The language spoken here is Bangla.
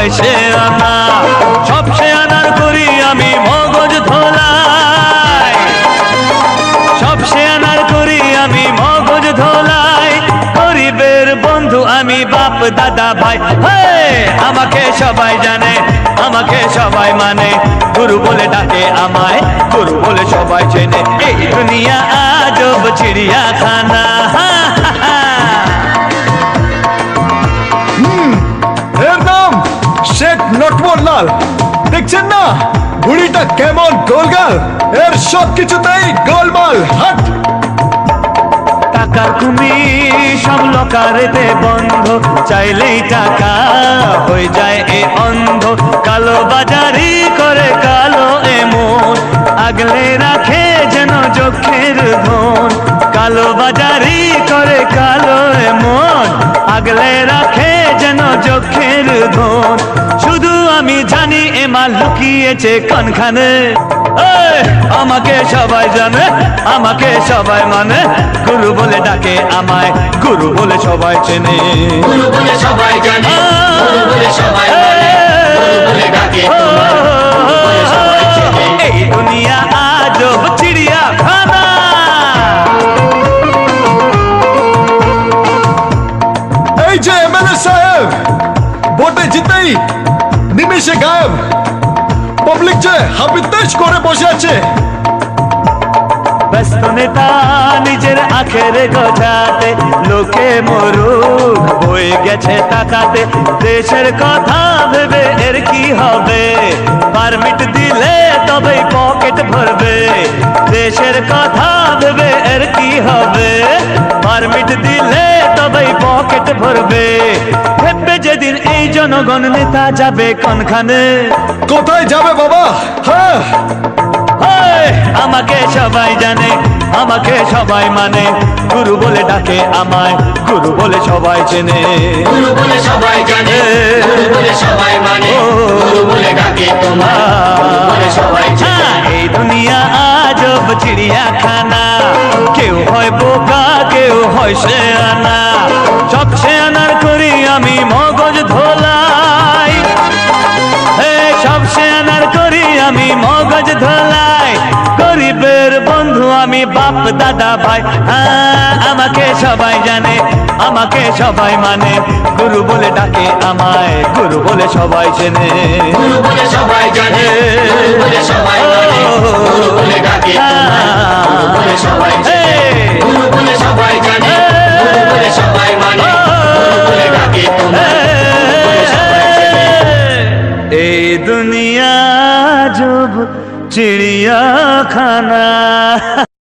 হয় সে আনা, সব সে আনার করি আমি মগজ ধোলাই, সব সে আনার করি আমি মগজ ধোলাই। গরিবের বন্ধু আমি বাপ দাদা ভাই, আমাকে সবাই জানে, আমাকে সবাই মানে, গুরু বলে ডাকে আমায়, গুরু বলে সবাই চেনে। এই দুনিয়া আজব চিড়িয়াখানা। এর নাম শেখ নটবরলাল। দেখছেন না বুড়িটা কেমন গোলগাল, এর সব কিছুতেই গোলমাল। হাট! টাকার কুমির সব লোকারেতে বন্ধ, চাইলেই টাকা হয়ে যায় এ অন্ধ। কালো বাজারি করে কালো এমন, আগলে রাখে যেন চোখের ধন। কালো বাজারি করে কালো এমন, আগলে রাখে যেন চোখের ধন। শুধু আমি জানি এ মাল লুকিয়েছে কোনখানে। আমাকে সবাই জানে, আমাকে সবাই মানে, গুরু বলে ডাকে আমায়, গুরু বলে সবাই চেনে। গুরু বলে সবাই জানে, গুরু বলে সবাই মানে, গুরু বলে ডাকে তোমায়, গুরু বলে সবাই চেনে। এই দুনিয়া আজব চিড়িয়াখানা। এই যে এমএলএ সাহেব ভোটে জিতেই নিমেষে গায়েব, পাবলিক যে হাবিতেশ করে বসে আছে। ব্যস্ত নেতা নিজের আখের গোছাতে, লোকে মরুক বয়ে গেছে টাকাতে। দেশের কথা ভেবে এর কি হবে, পারমিট দিলে তবেই পকেট ভরবে। দেশের কথা ভেবে এর কি হবে, পারমিট দিলে তবেই পকেট ভরবে। ভেবে যেদিন এই জনগণ নেতা যাবে কোনখানে। কোথায় যাবে বাবা? হ্যাঁ, আমাকে সবাই জানে, আমাকে সবাই মানে, গুরু বলে ডাকে আমায়, গুরু বলে সবাই চেনে। গুরু বলে সবাই জানে, গুরু বলে সবাই মানে, গুরু বলে ডাকে তোমায়, গুরু বলে সবাই চেনে। এই দুনিয়া আজব চিড়িয়াখানা। কেউ হয় বোকা, কেউ হয় সে আনা, সব সে আনার করি আমি মগজ ধোলাই। সব সে আনার করি আমি মগজ ধোলাই। গরিবের বন্ধু আমি বাপ দাদা ভাই, আমাকে সবাই জানে, আমাকে সবাই মানে, গুরু বলে ডাকে আমায়, গুরু বলে সবাই চেনে। গুরু বলে সবাই জানে, গুরু বলে সবাই মানে, গুরু বলে ডাকে তোমায়, গুরু বলে সবাই চেনে। গুরু বলে সবাই জানে, গুরু বলে সবাই মানে, গুরু বলে ডাকে তোমায়, গুরু বলে সবাই চেনে। এই দুনিয়া আজব চিড়িয়াখানা।